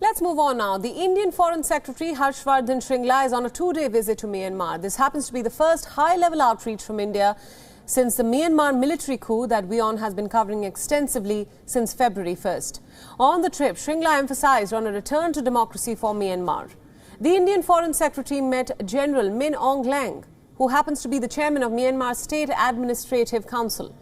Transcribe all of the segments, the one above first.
Let's move on now. The Indian Foreign Secretary Harsh Vardhan Shringla is on a two-day visit to Myanmar. This happens to be the first high-level outreach from India since the Myanmar military coup that WION has been covering extensively since February 1st. On the trip, Shringla emphasized on a return to democracy for Myanmar. The Indian Foreign Secretary met General Min Aung Hlaing, who happens to be the chairman of Myanmar State Administrative Council.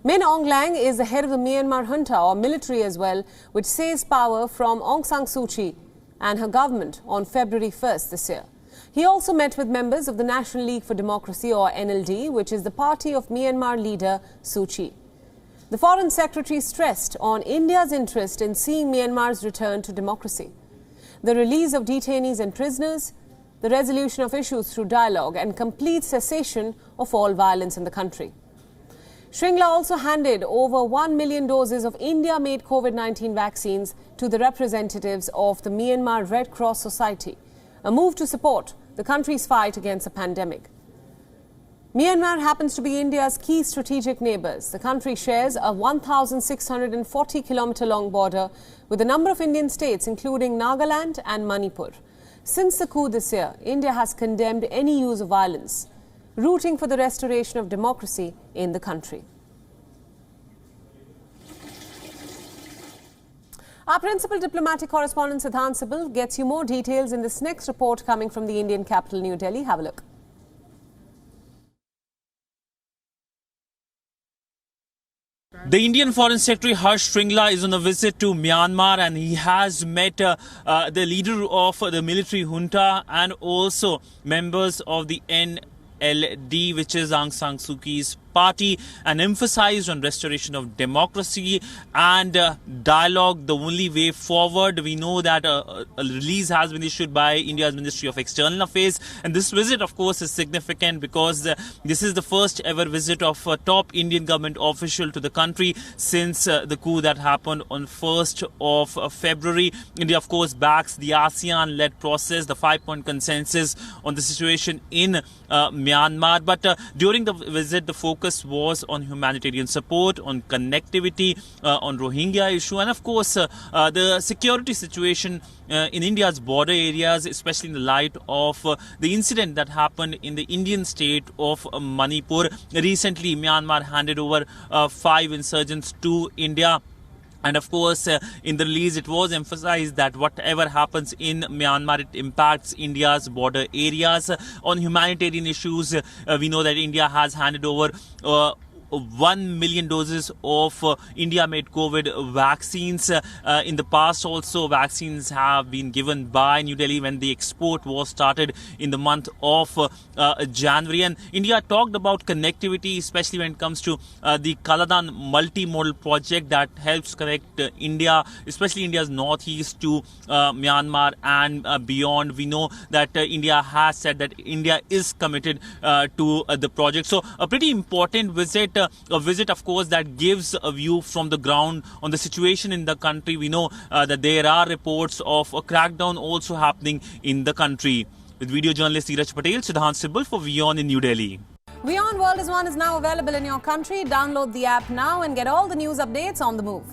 Min Aung Hlaing is the head of the Myanmar junta, or military as well, which seized power from Aung San Suu Kyi and her government on February 1st this year. He also met with members of the National League for Democracy, or NLD, which is the party of Myanmar leader Suu Kyi. The Foreign Secretary stressed on India's interest in seeing Myanmar's return to democracy, the release of detainees and prisoners, the resolution of issues through dialogue, and complete cessation of all violence in the country. Shringla also handed over 1 million doses of India-made COVID-19 vaccines to the representatives of the Myanmar Red Cross Society, a move to support the country's fight against the pandemic. Myanmar happens to be India's key strategic neighbours. The country shares a 1,640-kilometre-long border with a number of Indian states, including Nagaland and Manipur. Since the coup this year, India has condemned any use of violence, rooting for the restoration of democracy in the country. Our principal diplomatic correspondent Siddhant Sibbal gets you more details in this next report coming from the Indian capital, New Delhi. Have a look. The Indian Foreign Secretary Harsh Vardhan is on a visit to Myanmar, and he has met the leader of the military junta and also members of the NLD, which is Aung San Suu Kyi's party, and emphasized on restoration of democracy and dialogue, the only way forward. We know that a release has been issued by India's Ministry of External Affairs, and this visit, of course, is significant because this is the first ever visit of a top Indian government official to the country since the coup that happened on 1st of February. India, of course, backs the ASEAN-led process, the 5-point consensus on the situation in Myanmar. But during the visit, the focus was on humanitarian support, on connectivity, on Rohingya issue, and of course the security situation in India's border areas, especially in the light of the incident that happened in the Indian state of Manipur. Recently, Myanmar handed over 5 insurgents to India. And of course, in the release, it was emphasized that whatever happens in Myanmar, it impacts India's border areas. On humanitarian issues, we know that India has handed over 1 million doses of India-made COVID vaccines. In the past also, vaccines have been given by New Delhi when the export was started in the month of January. And India talked about connectivity, especially when it comes to the Kaladan multimodal project that helps connect India, especially India's northeast, to Myanmar and beyond. We know that India has said that India is committed to the project. So a pretty important visit. A visit, of course, that gives a view from the ground on the situation in the country. We know that there are reports of a crackdown also happening in the country. With video journalist Dheeraj Patel, Siddhant Sibbal for WION in New Delhi. WION World is now available in your country. Download the app now and get all the news updates on the move.